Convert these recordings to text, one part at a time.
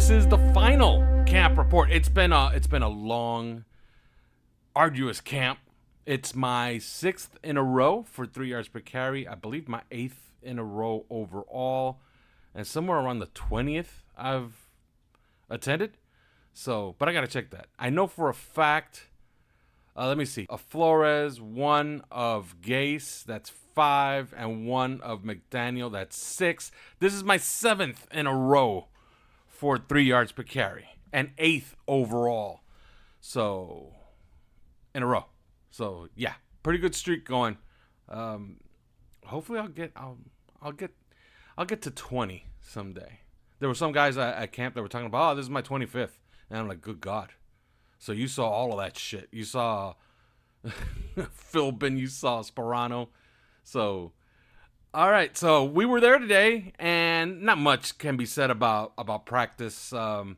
This is the final camp report. It's been a long, arduous camp. It's my 6th in a row for 3 yards per carry. I believe my 8th in a row overall, and somewhere around the 20th I've attended. So, but I gotta check that. I know for a fact. Let me see. A Flores, 1 of Gase, that's 5, and 1 of McDaniel, that's 6. This is my 7th in a row for 3 yards per carry, and 8th overall. So, in a row. So yeah, pretty good streak going. Hopefully I'll get to 20 someday. There were some guys at camp that were talking about, oh, this is my 25th, and I'm like, good God. So you saw all of that shit. You saw Philbin, you saw Sperano. So, all right. So we were there today, and not much can be said about practice. I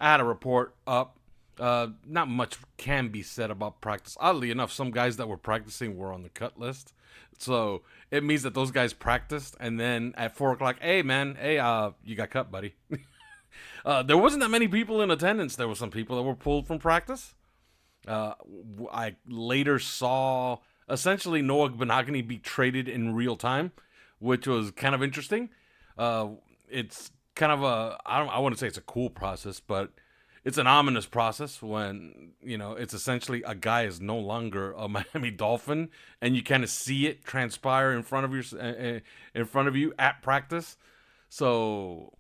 had a report up. Not much can be said about practice. Oddly enough, some guys that were practicing were on the cut list. So it means that those guys practiced, and then at 4 o'clock, hey, man, you got cut, buddy. There wasn't that many people in attendance. There were some people that were pulled from practice. I later saw essentially Noah Benogany be traded in real time, which was kind of interesting. It's kind of I wouldn't say it's a cool process, but it's an ominous process when, it's essentially a guy is no longer a Miami Dolphin, and you kind of see it transpire in front of you at practice. So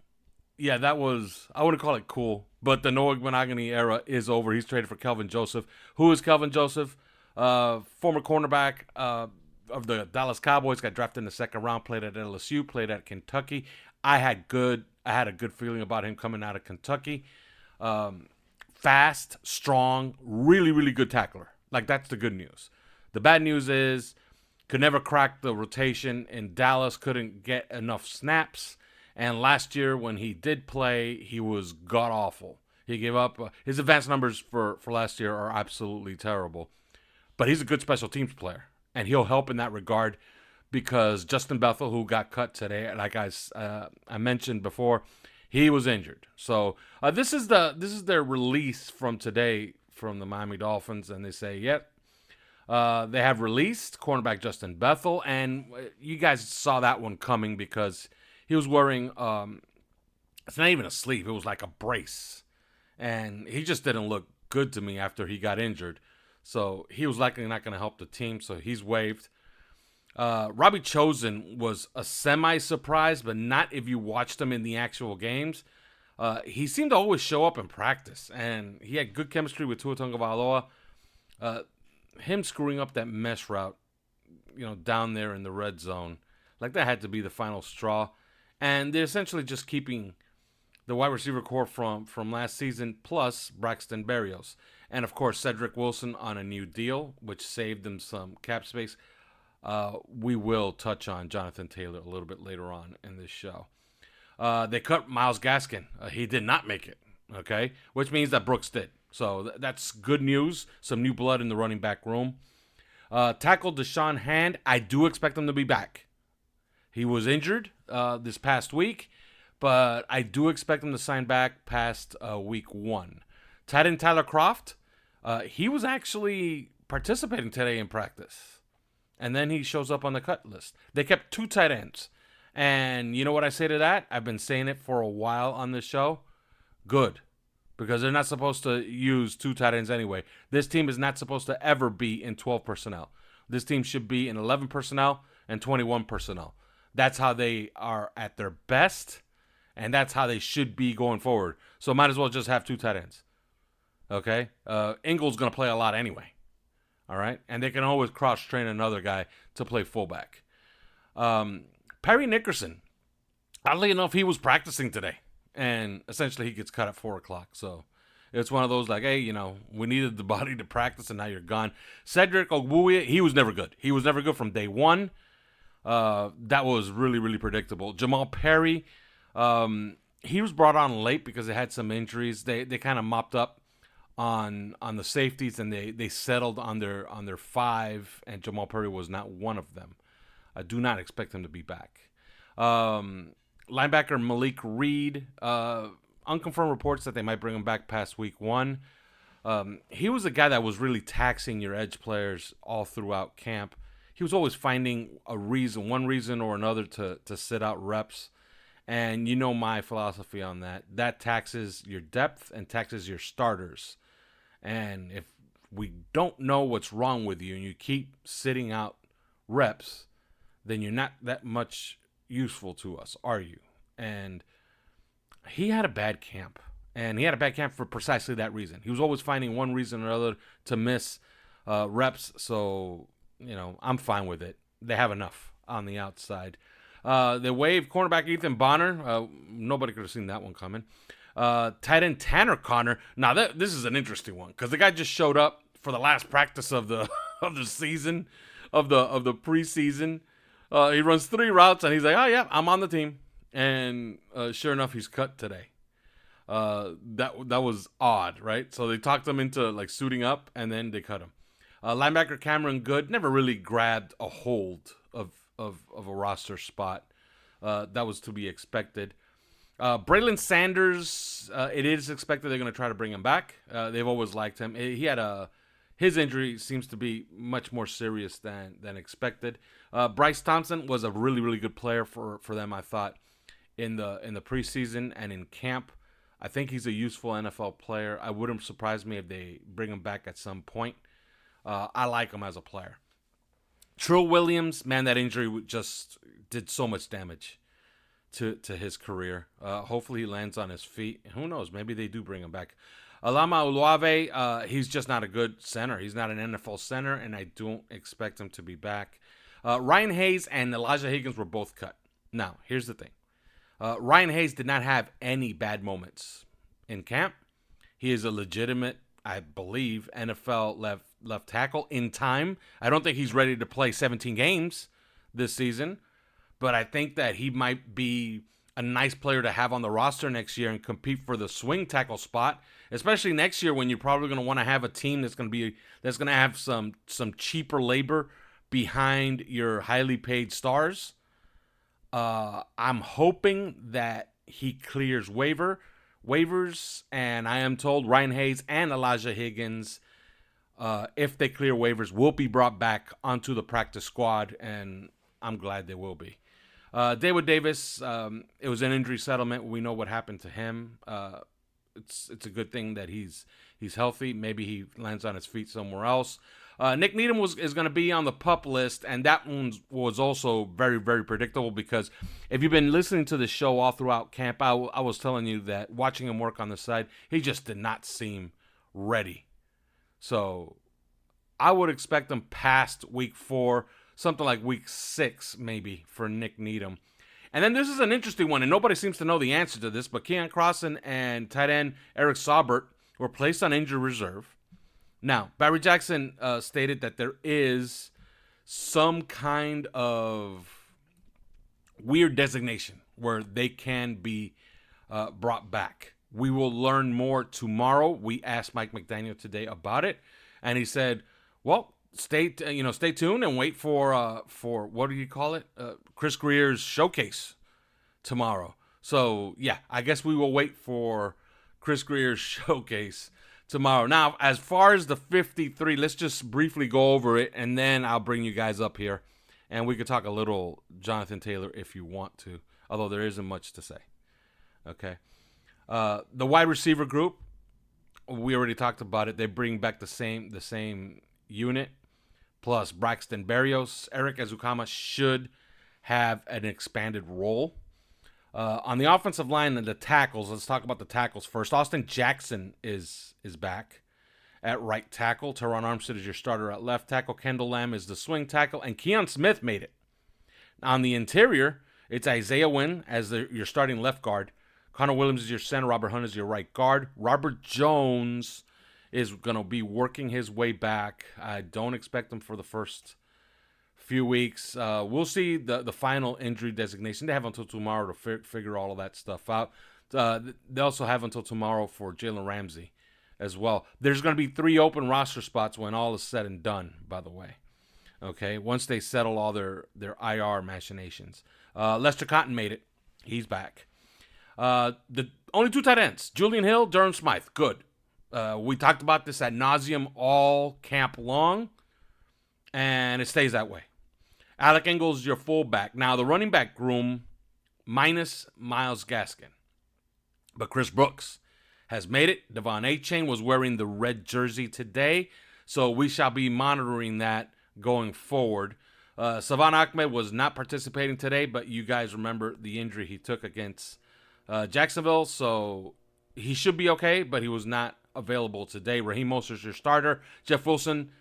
yeah, that was, I wouldn't call it cool, but the Noah Benogany era is over. He's traded for Kelvin Joseph. Who is Kelvin Joseph? Former cornerback of the Dallas Cowboys, got drafted in the 2nd round, played at LSU, played at Kentucky. I had a good feeling about him coming out of Kentucky. Fast, strong, really, really good tackler. Like, that's the good news. The bad news is could never crack the rotation in Dallas, couldn't get enough snaps. And last year, when he did play, he was god-awful. He gave up. His advanced numbers for last year are absolutely terrible. But he's a good special teams player, and he'll help in that regard because Justin Bethel, who got cut today, like I mentioned before, he was injured. So this is their release from today from the Miami Dolphins, and they say, yep, they have released cornerback Justin Bethel, and you guys saw that one coming because he was wearing, it's not even a sleeve. It was like a brace. And he just didn't look good to me after he got injured. So he was likely not going to help the team. So he's waived. Robbie Chosen was a semi-surprise, but not if you watched him in the actual games. He seemed to always show up in practice. And he had good chemistry with Tua Tagovailoa. Him screwing up that mesh route, down there in the red zone, like that had to be the final straw. And they're essentially just keeping the wide receiver core from last season, plus Braxton Berrios. And, of course, Cedric Wilson on a new deal, which saved them some cap space. We will touch on Jonathan Taylor a little bit later on in this show. They cut Myles Gaskin. He did not make it, okay? Which means that Brooks did. So that's good news. Some new blood in the running back room. Tackle Deshaun Hand. I do expect him to be back. He was injured this past week, but I do expect him to sign back past week 1. Tight end Tyler Kroft, he was actually participating today in practice, and then he shows up on the cut list. They kept 2 tight ends, and you know what I say to that? I've been saying it for a while on this show. Good, because they're not supposed to use 2 tight ends anyway. This team is not supposed to ever be in 12 personnel. This team should be in 11 personnel and 21 personnel. That's how they are at their best, and that's how they should be going forward. So might as well just have 2 tight ends. Okay? Ingles going to play a lot anyway. All right? And they can always cross-train another guy to play fullback. Perry Nickerson, oddly enough, he was practicing today. And essentially he gets cut at 4 o'clock. So it's one of those like, hey, we needed the body to practice, and now you're gone. Cedric Ogbuye, he was never good. He was never good from day one. That was really, really predictable. Jamal Perry, he was brought on late because they had some injuries. They kind of mopped up on the safeties, and they settled on their 5, and Jamal Perry was not one of them. I do not expect him to be back. Linebacker Malik Reed, unconfirmed reports that they might bring him back past week 1. He was a guy that was really taxing your edge players all throughout camp. He was always finding one reason or another to sit out reps. And you know my philosophy on that. That taxes your depth and taxes your starters. And if we don't know what's wrong with you and you keep sitting out reps, then you're not that much useful to us, are you? And he had a bad camp. And he had a bad camp for precisely that reason. He was always finding one reason or another to miss reps. So, I'm fine with it. They have enough on the outside. They waived cornerback Ethan Bonner. Nobody could have seen that one coming. Tight end Tanner Connor. Now, this is an interesting one because the guy just showed up for the last practice of the of the season, of the preseason. He runs 3 routes and he's like, "Oh yeah, I'm on the team." And sure enough, he's cut today. That was odd, right? So they talked him into like suiting up and then they cut him. Linebacker Cameron Good never really grabbed a hold of a roster spot. That was to be expected. Braylon Sanders, it is expected they're going to try to bring him back. They've always liked him. His injury seems to be much more serious than expected. Bryce Thompson was a really, really good player for them, I thought, in the preseason and in camp. I think he's a useful NFL player. I wouldn't surprise me if they bring him back at some point. I like him as a player. Trill Williams, man, that injury just did so much damage to his career. Hopefully he lands on his feet. Who knows? Maybe they do bring him back. Alama Uluave, he's just not a good center. He's not an NFL center, and I don't expect him to be back. Ryan Hayes and Elijah Higgins were both cut. Now, here's the thing. Ryan Hayes did not have any bad moments in camp. He is a legitimate, I believe, NFL left tackle in time. I don't think he's ready to play 17 games this season, but I think that he might be a nice player to have on the roster next year and compete for the swing tackle spot, especially next year when you're probably going to want to have a team that's going to have some cheaper labor behind your highly paid stars. I'm hoping that he clears waivers, and I am told Ryan Hayes and Elijah Higgins, if they clear waivers, will be brought back onto the practice squad, and I'm glad they will be. David Davis, it was an injury settlement. We know what happened to him. It's a good thing that he's healthy. Maybe he lands on his feet somewhere else. Nick Needham is going to be on the PUP list, and that one was also very, very predictable because if you've been listening to the show all throughout camp, I was telling you that watching him work on the side, he just did not seem ready. So I would expect him past week 4, something like week 6 maybe for Nick Needham. And then this is an interesting one, and nobody seems to know the answer to this, but Keon Crossan and tight end Eric Saubert were placed on injury reserve. Now, Barry Jackson stated that there is some kind of weird designation where they can be brought back. We will learn more tomorrow. We asked Mike McDaniel today about it, and he said, "Well, stay tuned and wait for what do you call it? Chris Greer's showcase tomorrow." So yeah, I guess we will wait for Chris Greer's showcase tomorrow. Now, as far as the 53, let's just briefly go over it, and then I'll bring you guys up here, and we could talk a little Jonathan Taylor if you want to, although there isn't much to say. Okay. The wide receiver group, we already talked about it. They bring back the same unit, plus Braxton Berrios. Eric Azukama should have an expanded role. On the offensive line and the tackles, let's talk about the tackles first. Austin Jackson is back at right tackle. Teron Armstead is your starter at left tackle. Kendall Lamb is the swing tackle. And Keon Smith made it. On the interior, it's Isaiah Wynn as your starting left guard. Connor Williams is your center. Robert Hunt is your right guard. Robert Jones is going to be working his way back. I don't expect him for the first few weeks. We'll see the final injury designation. They have until tomorrow to figure all of that stuff out. They also have until tomorrow for Jalen Ramsey as well. There's going to be 3 open roster spots when all is said and done, by the way. Okay, once they settle all their IR machinations. Lester Cotton made it. He's back. The only two tight ends. Julian Hill, Durham Smythe. Good. We talked about this ad nauseum all camp long, and it stays that way. Alec Ingold's your fullback. Now, the running back room, minus Myles Gaskin. But Chris Brooks has made it. Devon Achane was wearing the red jersey today, so we shall be monitoring that going forward. Savon Ahmed was not participating today, but you guys remember the injury he took against Jacksonville, so he should be okay, but he was not available today. Raheem Mostert's your starter. Jeff Wilson,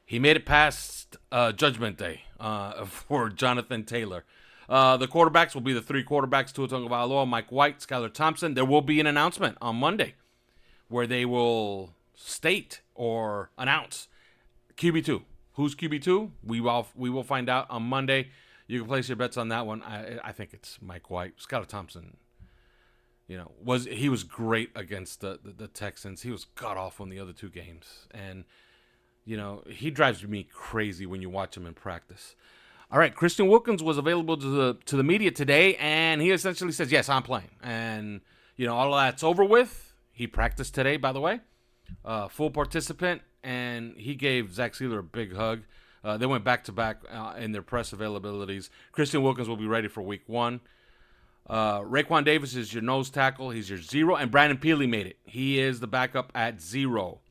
he made it past Judgment Day for Jonathan Taylor. The quarterbacks will be the three quarterbacks, Tua Tagovailoa, Mike White, Skylar Thompson. There will be an announcement on Monday where they will state or announce QB2. Who's QB2? We will find out on Monday. You can place your bets on that one. I think it's Mike White. Skylar Thompson, he was great against the Texans. He was god-awful in the other two games. And, he drives me crazy when you watch him in practice. All right, Christian Wilkins was available to the media today, and he essentially says, yes, I'm playing. And, all of that's over with. He practiced today, by the way. Full participant, and he gave Zach Sealer a big hug. They went back-to-back in their press availabilities. Christian Wilkins will be ready for week 1. Raekwon Davis is your nose tackle. He's your 0. And Brandon Peely made it. He is the backup at 0.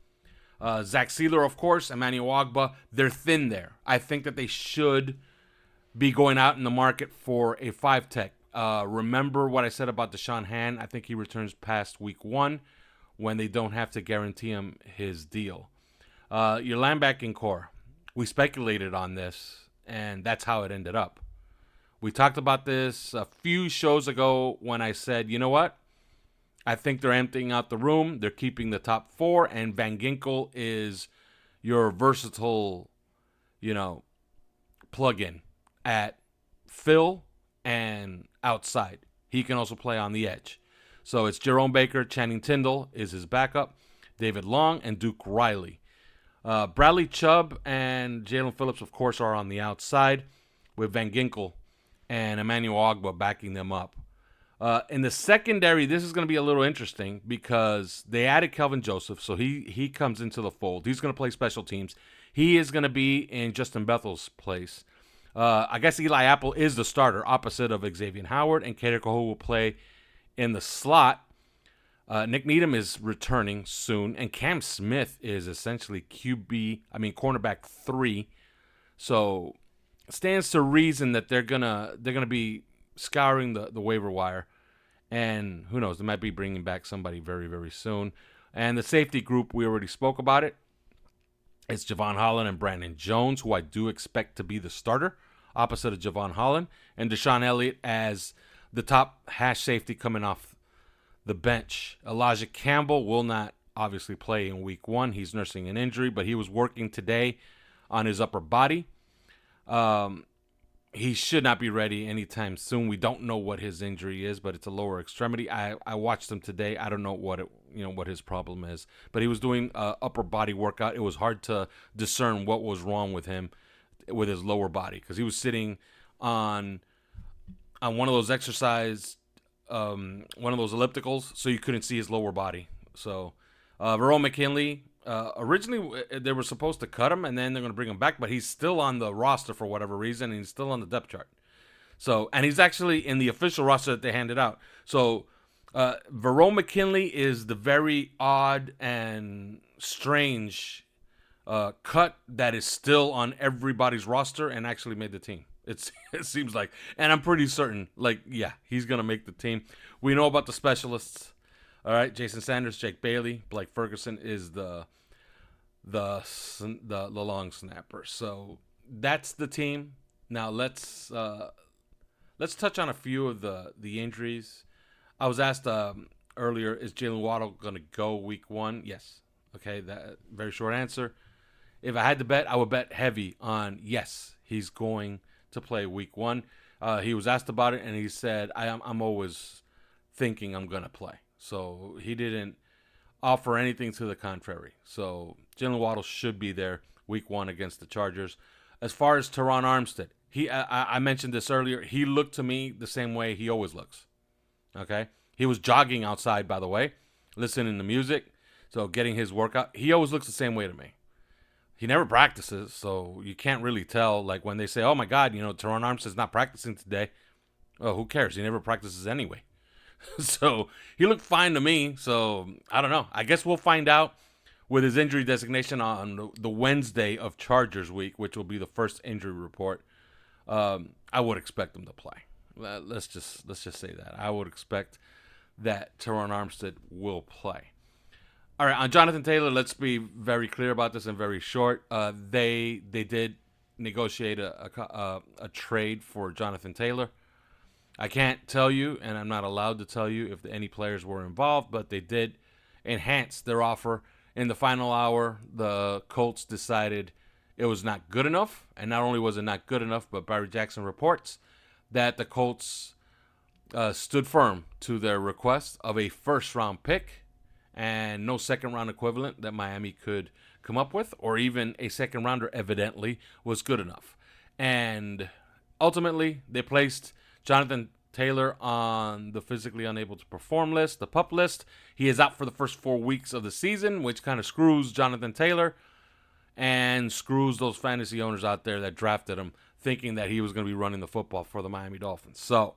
Zach Sealer, of course, Emmanuel Ogbah, they're thin there. I think that they should be going out in the market for a 5-tech. Remember what I said about Deshaun Hand? I think he returns past week 1 when they don't have to guarantee him his deal. Your linebacking core, we speculated on this, and that's how it ended up. We talked about this a few shows ago when I said, you know what? I think they're emptying out the room. They're keeping the top 4, and Van Ginkel is your versatile, plug-in at fill and outside. He can also play on the edge. So it's Jerome Baker, Channing Tindall is his backup, David Long, and Duke Riley. Bradley Chubb and Jalen Phillips, of course, are on the outside with Van Ginkel and Emmanuel Ogbah backing them up. In the secondary, this is going to be a little interesting because they added Kelvin Joseph, so he comes into the fold. He's going to play special teams. He is going to be in Justin Bethel's place. I guess Eli Apple is the starter, opposite of Xavier Howard, and Kader Kohou will play in the slot. Nick Needham is returning soon, and Cam Smith is essentially cornerback 3. So it stands to reason that they're gonna be scouring the waiver wire, and who knows, they might be bringing back somebody very, very soon. And the safety group, we already spoke about it. It's Javon Holland and Brandon Jones, who I do expect to be the starter, opposite of Javon Holland, and Deshaun Elliott as the top hash safety coming off the bench. Elijah Campbell will not obviously play in week 1. He's nursing an injury, but he was working today on his upper body. He should not be ready anytime soon. We don't know what his injury is, but it's a lower extremity. I watched him today. I don't know what his problem is, but he was doing upper body workout. It was hard to discern what was wrong with him with his lower body because he was sitting on one of those one of those ellipticals, so you couldn't see his lower body. So, Verone McKinley. Originally, they were supposed to cut him, and then they're going to bring him back, but he's still on the roster for whatever reason, and he's still on the depth chart. So, and he's actually in the official roster that they handed out. So, Verone McKinley is the very odd and strange cut that is still on everybody's roster and actually made the team. It seems like, and I'm pretty certain, he's going to make the team. We know about the specialists. All right, Jason Sanders, Jake Bailey, Blake Ferguson is the long snapper. So that's the team. Now let's touch on a few of the injuries. I was asked earlier, is Jalen Waddle going to go week 1? Yes. Okay, that very short answer. If I had to bet, I would bet heavy on yes, he's going to play week 1. He was asked about it, and he said, I'm always thinking I'm going to play. So he didn't offer anything to the contrary. So Jalen Waddle should be there week 1 against the Chargers. As far as Teron Armstead, I mentioned this earlier. He looked to me the same way he always looks. Okay? He was jogging outside, by the way, listening to music, so getting his workout. He always looks the same way to me. He never practices, so you can't really tell. Like when they say, "Oh my God, Teron Armstead's not practicing today." Oh, who cares? He never practices anyway. So he looked fine to me. So I don't know. I guess we'll find out with his injury designation on the Wednesday of Chargers week, which will be the first injury report. I would expect him to play. Let's just say that I would expect that Teron Armstead will play. All right, on Jonathan Taylor, let's be very clear about this and very short. They did negotiate a trade for Jonathan Taylor. I can't tell you, and I'm not allowed to tell you if any players were involved, but they did enhance their offer. In the final hour, the Colts decided it was not good enough, and not only was it not good enough, but Barry Jackson reports that the Colts stood firm to their request of a first-round pick and no second-round equivalent that Miami could come up with, or even a second-rounder evidently was good enough. And ultimately, they placed Jonathan Taylor on the physically unable to perform list, the PUP list. He is out for the first 4 weeks of the season, which kind of screws Jonathan Taylor and screws those fantasy owners out there that drafted him, thinking that he was going to be running the football for the Miami Dolphins. So,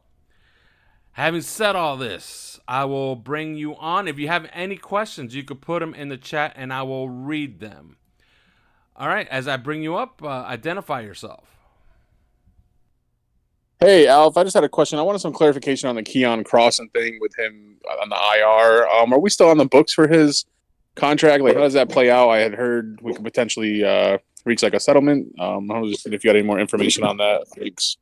having said all this, I will bring you on. If you have any questions, you could put them in the chat and I will read them. All right, as I bring you up, identify yourself. Hey, Alf, I just had a question. I wanted some clarification on the Keon Crossan thing with him on the IR. Are we still on the books for his contract? Like, how does that play out? I had heard we could potentially reach like a settlement. I was just if you had any more information on that. Thanks.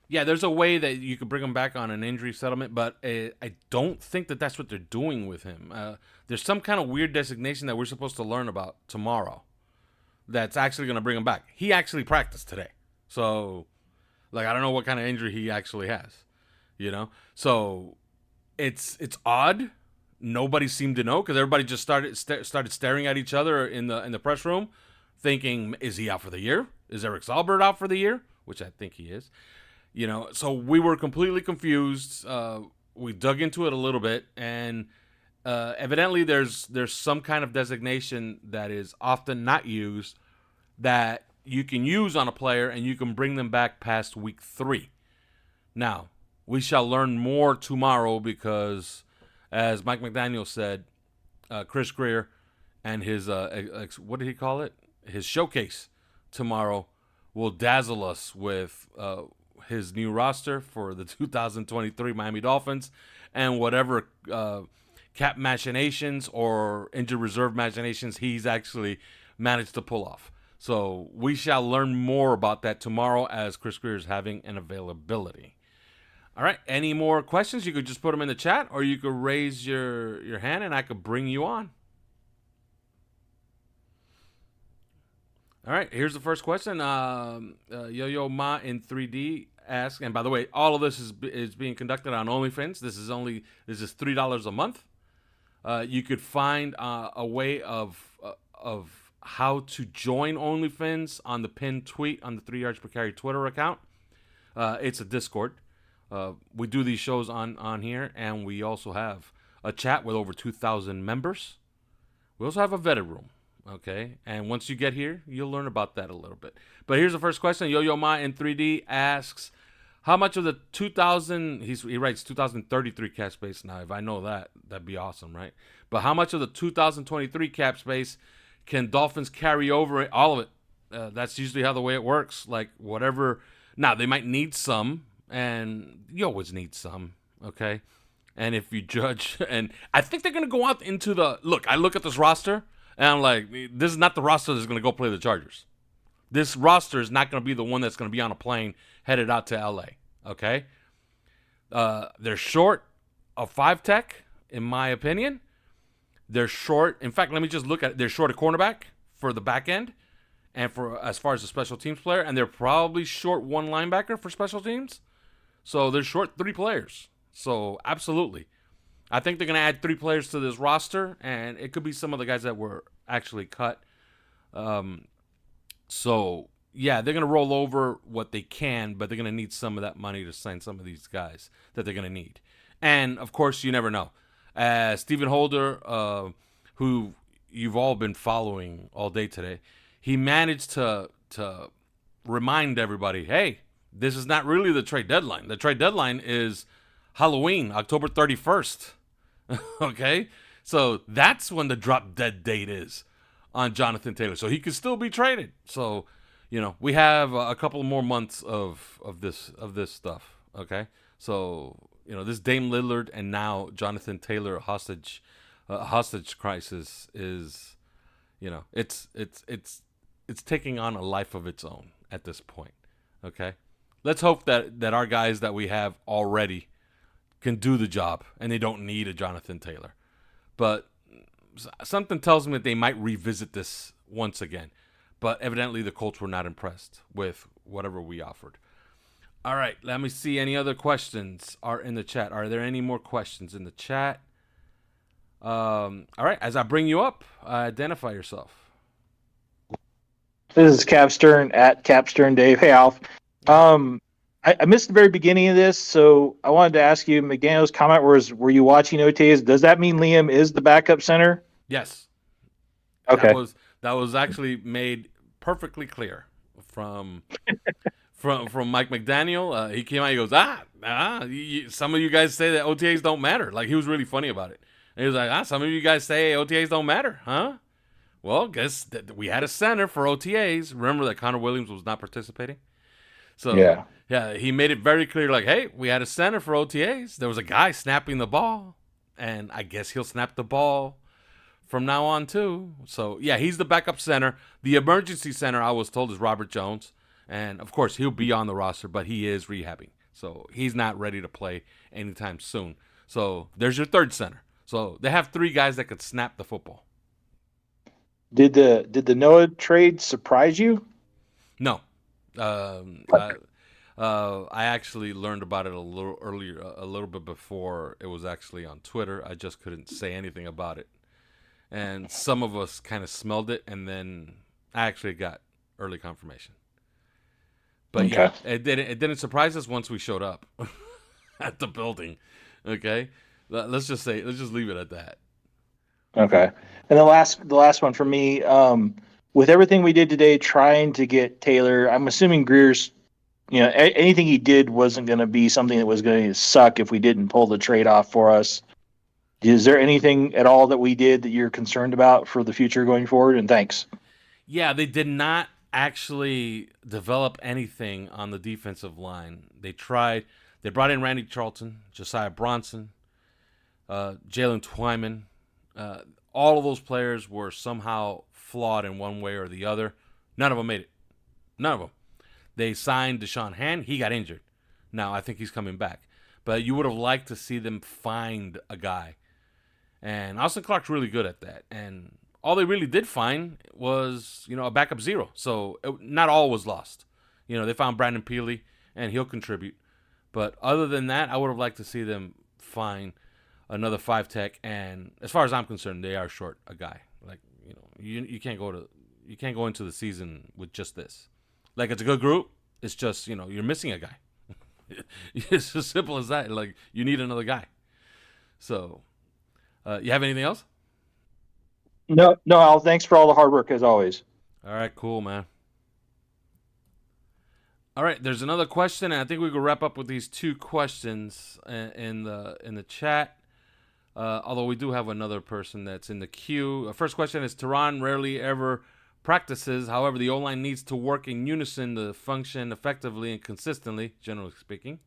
Yeah, there's a way that you could bring him back on an injury settlement, but I don't think that that's what they're doing with him. There's some kind of weird designation that we're supposed to learn about tomorrow that's actually going to bring him back. He actually practiced today. So, like, I don't know what kind of injury he actually has, So, it's odd. Nobody seemed to know because everybody just started staring at each other in the press room, thinking, is he out for the year? Is Eric Saubert out for the year? Which I think he is. So we were completely confused. We dug into it a little bit, and evidently there's some kind of designation that is often not used that you can use on a player, and you can bring them back past week 3. Now, we shall learn more tomorrow because, as Mike McDaniel said, Chris Greer and his, what did he call it? His showcase tomorrow will dazzle us with his new roster for the 2023 Miami Dolphins and whatever cap machinations or injured reserve machinations he's actually managed to pull off. So we shall learn more about that tomorrow as Chris Greer is having an availability. All right, any more questions? You could just put them in the chat, or you could raise your hand and I could bring you on. All right, here's the first question. Yo-Yo Ma in 3D asks, and by the way, all of this is being conducted on OnlyFans. This is $3 a month. You could find a way of how to join OnlyFans on the pinned tweet on the 3 Yards Per Carry Twitter account. It's a Discord. We do these shows on here, and we also have a chat with over 2,000 members. We also have a vetted room. Okay, and once you get here, you'll learn about that a little bit. But here's the first question. Yo-Yo Ma in 3D asks, how much of the 2000, he writes 2033 cap space now. If I know that, that'd be awesome, right? But how much of the 2023 cap space can Dolphins carry over? All of it. That's usually how the way it works. Like whatever. Now, they might need some, and you always need some, okay? And if you judge, and I think they're going to go out into I look at this roster, and I'm like, this is not the roster that's going to go play the Chargers. This roster is not going to be the one that's going to be on a plane headed out to LA, okay? They're short a 5-tech, in my opinion. They're short. In fact, let me just look at it. They're short a cornerback for the back end and for as far as the special teams player, and they're probably short 1 linebacker for special teams. So they're short 3 players. So absolutely. I think they're going to add 3 players to this roster, and it could be some of the guys that were actually cut. So, yeah, they're going to roll over what they can, but they're going to need some of that money to sign some of these guys that they're going to need. And of course, you never know. Stephen Holder, who you've all been following all day today, he managed to remind everybody, hey, this is not really the trade deadline. The trade deadline is Halloween, October 31st. Okay? So that's when the drop dead date is on Jonathan Taylor. So he could still be traded. So, we have a couple more months of this stuff. Okay? So, this Dame Lillard and now Jonathan Taylor hostage crisis is, it's taking on a life of its own at this point. Okay? Let's hope that our guys that we have already can do the job and they don't need a Jonathan Taylor. But something tells me that they might revisit this once again. But evidently the Colts were not impressed with whatever we offered. All right, let me see. Any other questions are in the chat? Are there any more questions in the chat? All right, as I bring you up, identify yourself. This is Capstern at Capstern Dave. Hey, Alf. I missed the very beginning of this, so I wanted to ask you, McDaniel's comment was, were you watching OTAs? Does that mean Liam is the backup center? Yes. Okay. That was actually made perfectly clear from Mike McDaniel. He came out, he goes, some of you guys say that OTAs don't matter. Like, he was really funny about it. And he was like, some of you guys say OTAs don't matter, huh? Well, guess that we had a center for OTAs. Remember that Connor Williams was not participating? So, yeah, he made it very clear, like, hey, we had a center for OTAs. There was a guy snapping the ball, and I guess he'll snap the ball from now on, too. So, yeah, he's the backup center. The emergency center, I was told, is Robert Jones. And, of course, he'll be on the roster, but he is rehabbing. So, he's not ready to play anytime soon. So, there's your third center. So, they have three guys that could snap the football. Did the Noah trade surprise you? No. I actually learned about it a little earlier, a little bit before it was actually on Twitter. I just couldn't say anything about it. And some of us kind of smelled it, and then I actually got early confirmation. But okay. Yeah, it didn't surprise us once we showed up at the building. Okay? Let's just leave it at that. Okay. And the last one for me, with everything we did today trying to get Taylor, I'm assuming Greer's, anything he did wasn't going to be something that was going to suck if we didn't pull the trade off for us. Is there anything at all that we did that you're concerned about for the future going forward? And thanks. Yeah, they did not actually develop anything on the defensive line. They tried. They brought in Randy Charlton, Josiah Bronson, Jalen Twyman. All of those players were somehow flawed in one way or the other. None of them made it. None of them. They signed Deshaun Hand. He got injured. Now, I think he's coming back. But you would have liked to see them find a guy. And Austin Clark's really good at that. And all they really did find was, a backup zero. So not all was lost. They found Brandon Peely, and he'll contribute. But other than that, I would have liked to see them find another 5-tech, and as far as I'm concerned, they are short a guy. Like, you can't go into the season with just this. Like, it's a good group. It's just, you're missing a guy. It's as simple as that. Like, you need another guy. So, you have anything else? No, Al. Thanks for all the hard work as always. All right, cool, man. All right, there's another question, and I think we can wrap up with these two questions in the chat. Although we do have another person that's in the queue. First question is, Tehran rarely ever practices. However, the O-line needs to work in unison to function effectively and consistently, generally speaking.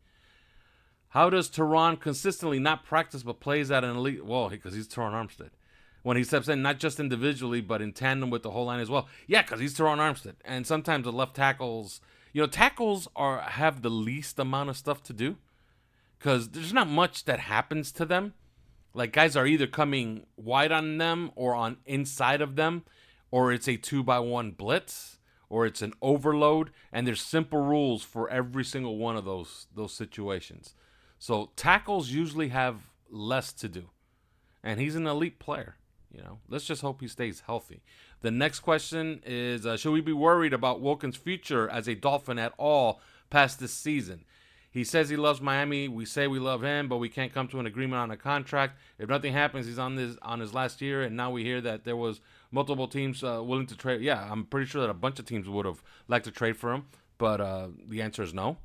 How does Tehran consistently not practice but plays at an elite? Well, because he's Teron Armstead. When he steps in, not just individually, but in tandem with the whole line as well. Yeah, because he's Teron Armstead. And sometimes the left tackles, tackles have the least amount of stuff to do because there's not much that happens to them. Like, guys are either coming wide on them or on inside of them, or it's a 2-by-1 blitz, or it's an overload, and there's simple rules for every single one of those situations. So tackles usually have less to do, and he's an elite player. Let's just hope he stays healthy. The next question is, should we be worried about Wilkins' future as a Dolphin at all past this season? He says he loves Miami. We say we love him, but we can't come to an agreement on a contract. If nothing happens, he's on his last year, and now we hear that there was multiple teams willing to trade. Yeah, I'm pretty sure that a bunch of teams would have liked to trade for him, but the answer is no.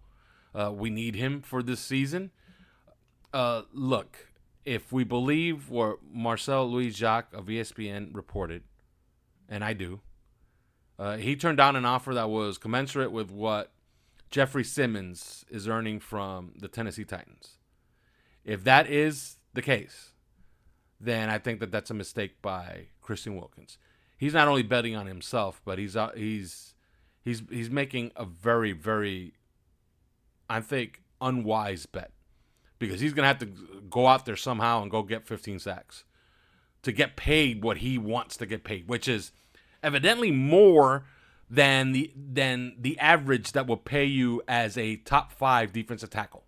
We need him for this season. Look, if we believe what Marcel Louis-Jacques of ESPN reported, and I do, he turned down an offer that was commensurate with what Jeffrey Simmons is earning from the Tennessee Titans. If that is the case, then I think that that's a mistake by Christian Wilkins. He's not only betting on himself, but he's making a very, very, I think, unwise bet, because he's gonna have to go out there somehow and go get 15 sacks to get paid what he wants to get paid, which is evidently more than the average that will pay you as a top 5 defensive tackle.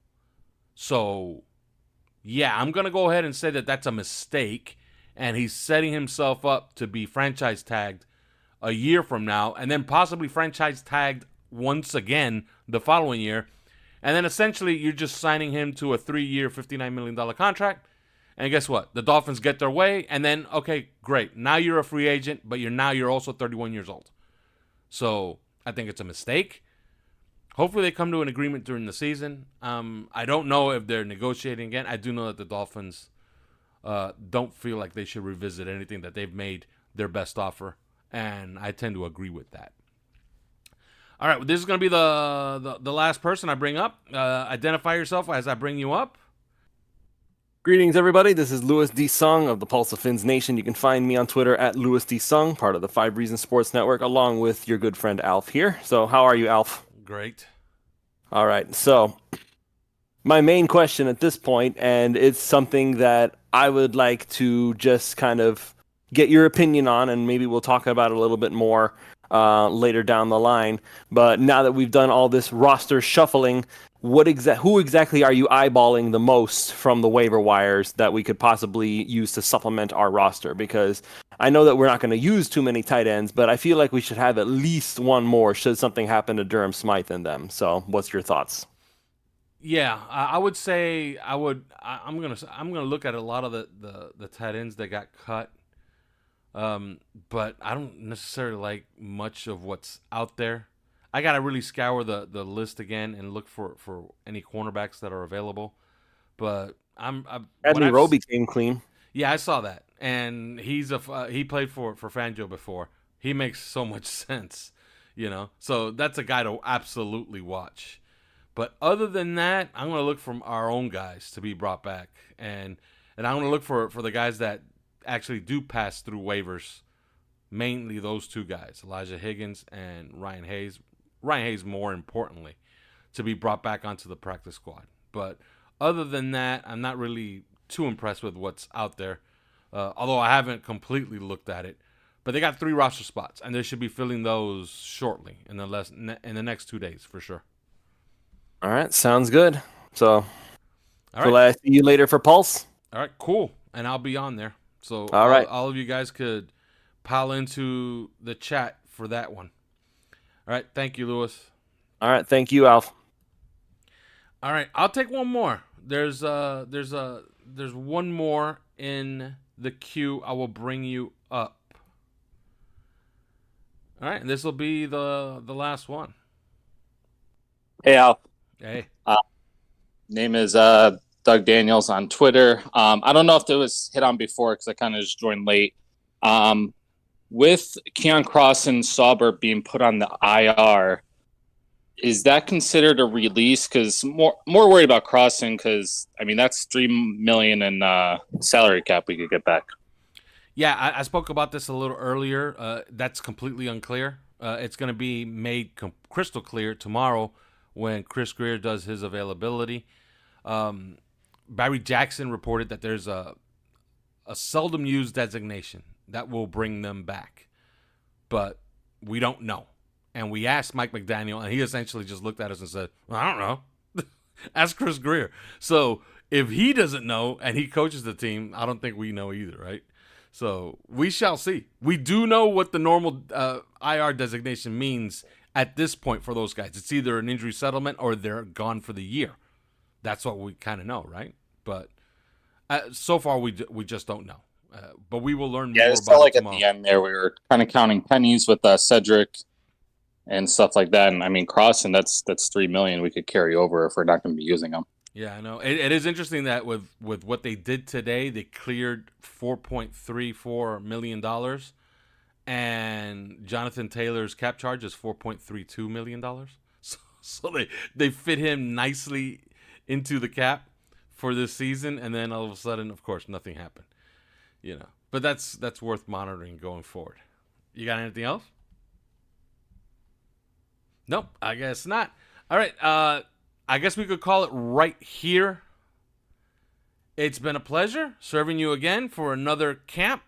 So, yeah, I'm going to go ahead and say that that's a mistake, and he's setting himself up to be franchise tagged a year from now, and then possibly franchise tagged once again the following year. And then essentially you're just signing him to a 3-year, $59 million contract. And guess what? The Dolphins get their way, and then, okay, great. Now you're a free agent, but you're also 31 years old. So I think it's a mistake. Hopefully they come to an agreement during the season. I don't know if they're negotiating again. I do know that the Dolphins don't feel like they should revisit anything that they've made their best offer, and I tend to agree with that. All right, well, this is going to be the last person I bring up. Identify yourself as I bring you up. Greetings, everybody. This is Louis D. Sung of the Pulse of Fins Nation. You can find me on Twitter at Louis D. Sung, part of the 5 Reasons Sports Network, along with your good friend Alf here. So how are you, Alf? Great. All right. So my main question at this point, and it's something that I would like to just kind of get your opinion on, and maybe we'll talk about it a little bit more later down the line. But now that we've done all this roster shuffling, who exactly are you eyeballing the most from the waiver wires that we could possibly use to supplement our roster? Because I know that we're not going to use too many tight ends, but I feel like we should have at least one more should something happen to Durham Smythe and them. So what's your thoughts? Yeah, I would say I'm gonna look at a lot of the tight ends that got cut, but I don't necessarily like much of what's out there. I gotta really scour the list again and look for any cornerbacks that are available. But Bradley Roby came clean. Yeah, I saw that, and he played for Fangio before. He makes so much sense, So that's a guy to absolutely watch. But other than that, I'm gonna look for our own guys to be brought back, and I'm gonna look for the guys that actually do pass through waivers. Mainly those 2 guys, Elijah Higgins and Ryan Hayes. Ryan Hayes, more importantly, to be brought back onto the practice squad. But other than that, I'm not really too impressed with what's out there, although I haven't completely looked at it. But they got 3 roster spots, and they should be filling those shortly in the next 2 days for sure. All right, sounds good. So, all will right. I see you later for Pulse? All right, cool. And I'll be on there. So all right. all of you guys could pile into the chat for that one. All right, thank you, Louis. All right, thank you, Alf. All right, I'll take one more. There's one more in the queue. I will bring you up. All right, and this will be the last one. Hey, Al. Hey. Name is Doug Daniels on Twitter. I don't know if it was hit on before because I kind of just joined late. With Keon Cross and Sauber being put on the IR, is that considered a release? Because more worried about Crossing because, that's $3 million in salary cap we could get back. Yeah, I spoke about this a little earlier. That's completely unclear. It's going to be made crystal clear tomorrow when Chris Greer does his availability. Barry Jackson reported that there's a seldom used designation that will bring them back, but we don't know. And we asked Mike McDaniel, and he essentially just looked at us and said, well, I don't know. Ask Chris Greer. So if he doesn't know and he coaches the team, I don't think we know either, right? So we shall see. We do know what the normal IR designation means at this point for those guys. It's either an injury settlement or they're gone for the year. That's what we kind of know, right? But so far, we just don't know. But we will learn more Yeah, it about felt like it at tomorrow. the end there we were kind of counting pennies with Cedric and stuff like that. And I mean, Crossan, that's $3 million we could carry over if we're not going to be using them. Yeah, I know. It is interesting that with what they did today, they cleared $4.34 million, and Jonathan Taylor's cap charge is $4.32 million. So they fit him nicely into the cap for this season, and then all of a sudden, of course, nothing happened. You know, but that's worth monitoring going forward. You got anything else? Nope, I guess not. All right, I guess we could call it right here. It's been a pleasure serving you again for another camp.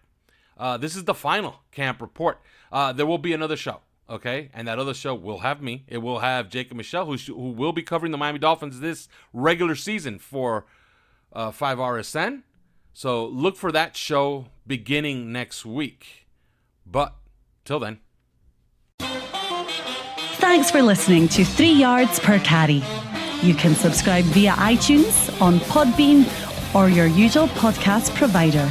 This is the final camp report. There will be another show, okay? And that other show will have me. It will have Jake and Michelle, who will be covering the Miami Dolphins this regular season for 5RSN. So look for that show beginning next week. But till then. Thanks for listening to 3 Yards Per Carry. You can subscribe via iTunes, on Podbean, or your usual podcast provider.